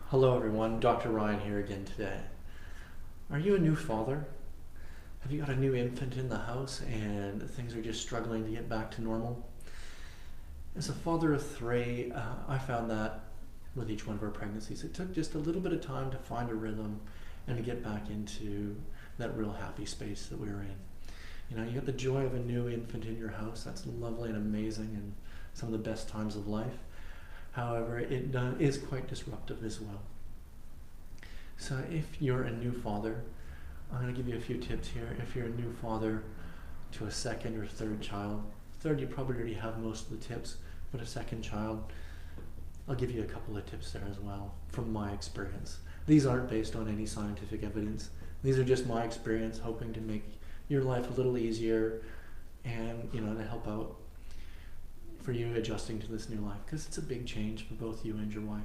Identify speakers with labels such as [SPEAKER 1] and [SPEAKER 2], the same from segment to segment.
[SPEAKER 1] Hello everyone, Dr. Ryan here again today. Are you a new father? Have you got a new infant in the house and things are just struggling to get back to normal? As a father of three, I found that with each one of our pregnancies, it took just a little bit of time to find a rhythm and to get back into that real happy space that we were in. You know, you got the joy of a new infant in your house, that's lovely and amazing and some of the best times of life. However, it is quite disruptive as well. So if you're a new father, I'm going to give you a few tips here. If you're a new father to a second or third child, third you probably already have most of the tips, but a second child, I'll give you a couple of tips there as well from my experience. These aren't based on any scientific evidence. These are just my experience, hoping to make your life a little easier and, you know, to help out for you adjusting to this new life, because it's a big change for both you and your wife.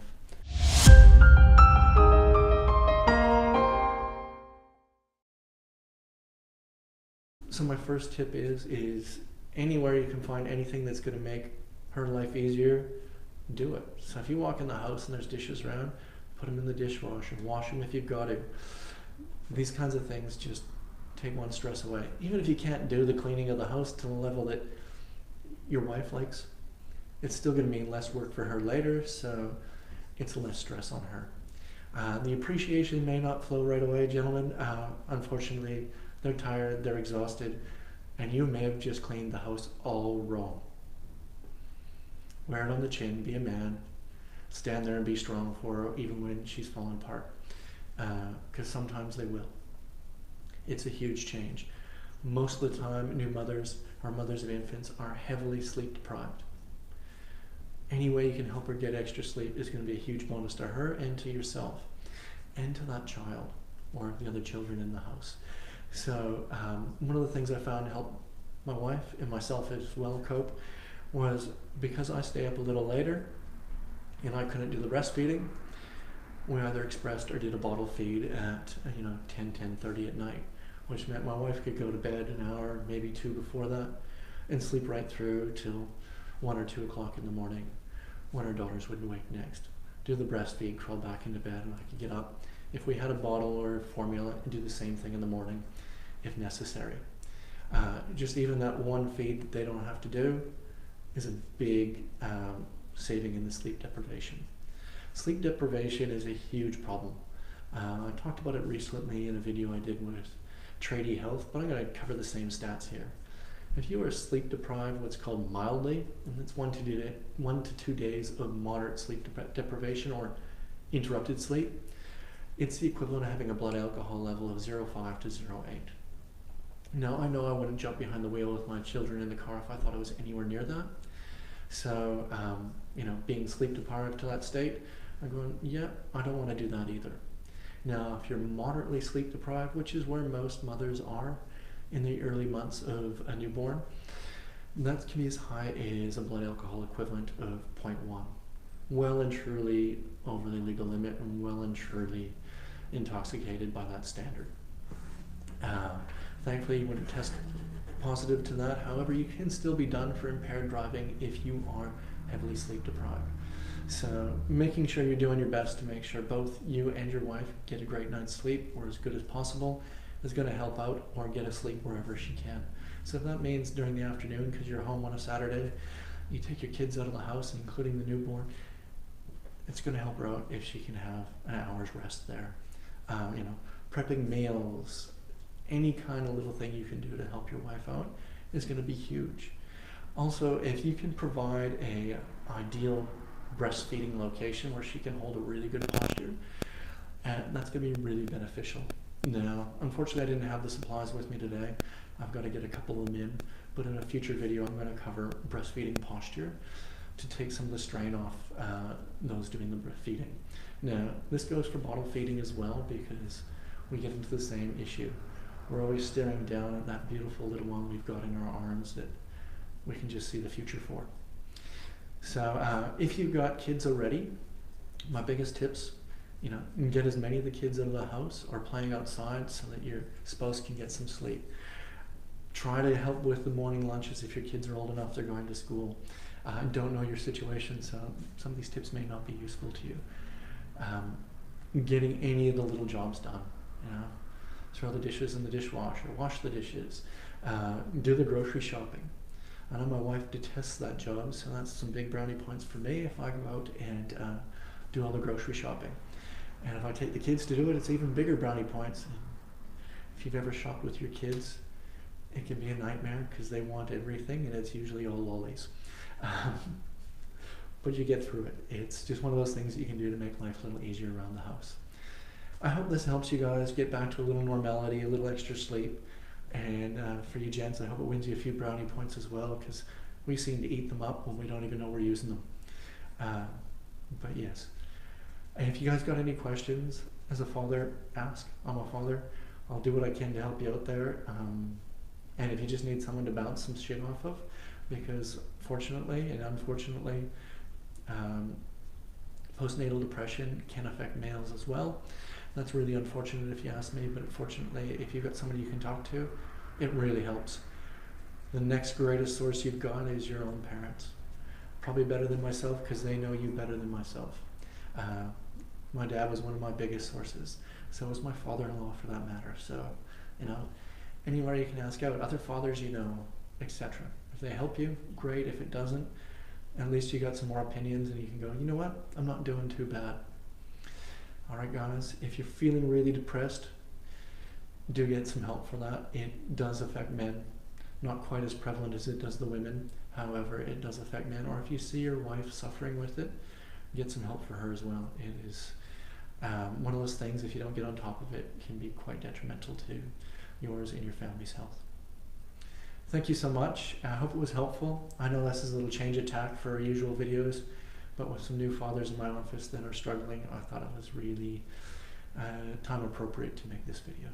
[SPEAKER 1] So my first tip is anywhere you can find anything that's going to make her life easier, do it. So if you walk in the house and there's dishes around, put them in the dishwasher, wash them if you've got to. These kinds of things just take one stress away. Even if you can't do the cleaning of the house to the level that your wife likes, it's still going to mean less work for her later, so it's less stress on her. The appreciation may not flow right away, gentlemen. Unfortunately, they're tired, they're exhausted, and you may have just cleaned the house all wrong. Wear it on the chin, be a man, stand there and be strong for her even when she's falling apart, because sometimes they will. It's a huge change. Most of the time, new mothers or mothers of infants are heavily sleep deprived. Any way you can help her get extra sleep is going to be a huge bonus to her and to yourself and to that child or the other children in the house. So one of the things I found to help my wife and myself as well cope was, because I stay up a little later and I couldn't do the breastfeeding, we either expressed or did a bottle feed at 10:30 at night, which meant my wife could go to bed an hour, maybe two before that, and sleep right through till 1 or 2 o'clock in the morning when our daughters would wake next. Do the breastfeed, crawl back into bed, and I could get up. If we had a bottle or formula, and do the same thing in the morning if necessary. Just even that one feed that they don't have to do is a big saving in the sleep deprivation. Sleep deprivation is a huge problem. I talked about it recently in a video I did with Trady Health, but I'm going to cover the same stats here. If you are sleep deprived, what's called mildly, and it's 1 to 2 days of moderate sleep deprivation or interrupted sleep, it's the equivalent of having a blood alcohol level of 0.5 to 0.8. Now, I know I wouldn't jump behind the wheel with my children in the car if I thought I was anywhere near that. So, being sleep deprived to that state, I'm going, yeah, I don't want to do that either. Now, if you're moderately sleep deprived, which is where most mothers are in the early months of a newborn, that can be as high as a blood alcohol equivalent of 0.1. Well and truly over the legal limit and well and truly intoxicated by that standard. Thankfully, you wouldn't test positive to that. However, you can still be done for impaired driving if you are heavily sleep deprived. So making sure you're doing your best to make sure both you and your wife get a great night's sleep or as good as possible is going to help out, or get a sleep wherever she can. So if that means during the afternoon, because you're home on a Saturday, you take your kids out of the house, including the newborn, it's going to help her out if she can have an hour's rest there. Prepping meals, any kind of little thing you can do to help your wife out is going to be huge. Also, if you can provide a ideal breastfeeding location where she can hold a really good posture, that's going to be really beneficial. Now, unfortunately, I didn't have the supplies with me today. I've got to get a couple of them in, but in a future video, I'm going to cover breastfeeding posture to take some of the strain off those doing the breastfeeding. Now, this goes for bottle feeding as well, because we get into the same issue. We're always staring down at that beautiful little one we've got in our arms that we can just see the future for. So if you've got kids already, my biggest tips, get as many of the kids out of the house or playing outside so that your spouse can get some sleep. Try to help with the morning lunches if your kids are old enough they're going to school. I don't know your situation, so some of these tips may not be useful to you. getting any of the little jobs done. You know, throw the dishes in the dishwasher, wash the dishes, do the grocery shopping. I know my wife detests that job, so that's some big brownie points for me if I go out and do all the grocery shopping. And if I take the kids to do it, it's even bigger brownie points. If you've ever shopped with your kids, it can be a nightmare because they want everything, and it's usually all lollies. But you get through it. It's just one of those things that you can do to make life a little easier around the house. I hope this helps you guys get back to a little normality, a little extra sleep. And for you gents, I hope it wins you a few brownie points as well, because we seem to eat them up when we don't even know we're using them. But yes. And if you guys got any questions, as a father, ask. I'm a father. I'll do what I can to help you out there. And if you just need someone to bounce some shit off of, because fortunately and unfortunately, postnatal depression can affect males as well. That's really unfortunate if you ask me, but fortunately, if you've got somebody you can talk to, it really helps. The next greatest source you've got is your own parents. Probably better than myself, because they know you better than myself. My dad was one of my biggest sources. So was my father-in-law, for that matter. So, you know, anywhere you can ask out, other fathers you know, etc. If they help you, great. If it doesn't, at least you got some more opinions and you can go, you know what, I'm not doing too bad. All right, guys, if you're feeling really depressed, do get some help for that. It does affect men. Not quite as prevalent as it does the women. However, it does affect men. Or if you see your wife suffering with it, get some help for her as well. It is one of those things, if you don't get on top of it, can be quite detrimental to yours and your family's health. Thank you so much. I hope it was helpful. I know this is a little change of tack for our usual videos, but with some new fathers in my office that are struggling, I thought it was really time appropriate to make this video.